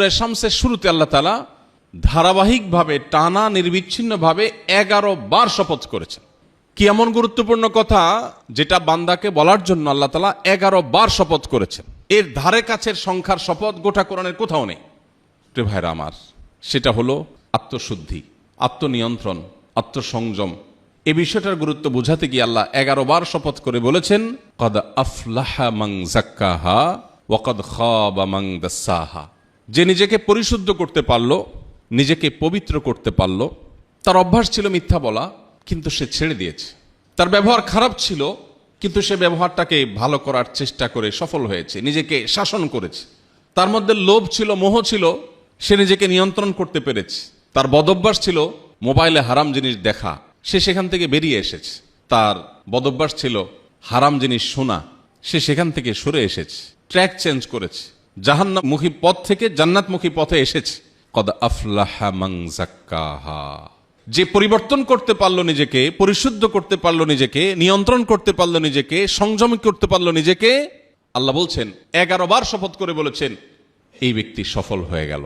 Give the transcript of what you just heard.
সূরা শামসের শুরুতে আল্লাহ তাআলা ধারাবাহিকভাবে টানা নির্বিচ্ছিন্নভাবে 11 বার শপথ করেছেন। কি এমন গুরুত্বপূর্ণ কথা যেটা বান্দাকে বলার জন্য আল্লাহ তাআলা 11 বার শপথ করেছেন। এর ধারে কাছের সংখ্যার শপথ গোটা কোরআনের কোথাও নেই। প্রিয় ভাইরা আমার, সেটা হলো আত্মশুদ্ধি, আত্মনিয়ন্ত্রণ, আত্মসংযম। এই বিষয়টার গুরুত্ব বোঝাতে গিয়ে আল্লাহ 11 বার শপথ করে বলেছেন, কদ আফলাহা মান যাক্কাহা ওয়া কদ খাবা মান দাসাহা। যে নিজেকে পরিশুদ্ধ করতে পারলো, নিজেকে পবিত্র করতে পারলো। তার অভ্যাস ছিল মিথ্যা বলা, কিন্তু সে ছেড়ে দিয়েছে। তার ব্যবহার খারাপ ছিল, কিন্তু সে ব্যবহারটাকে ভালো করার চেষ্টা করে সফল হয়েছে, নিজেকে শাসন করেছে। তার মধ্যে লোভ ছিল, মোহ ছিল, সে নিজেকে নিয়ন্ত্রণ করতে পেরেছে। তার বদভ্যাস ছিল মোবাইলে হারাম জিনিস দেখা, সে সেখান থেকে বেরিয়ে এসেছে। তার বদভ্যাস ছিল হারাম জিনিস শোনা, সে সেখান থেকে সরে এসেছে, ট্র্যাক চেঞ্জ করেছে, জাহান্নামমুখী পথ থেকে জান্নাতমুখী পথে এসেছে। কদ আফলাহা মান যাক্কাহা। যে পরিবর্তন করতে পারলো নিজেকে, পরিশুদ্ধ করতে পারলো নিজেকে, নিয়ন্ত্রণ করতে পারলো নিজেকে, সংযমী করতে পারলো নিজেকে, আল্লাহ বলছেন 11 বার শপথ করে বলেছেন এই ব্যক্তি সফল হয়ে গেল।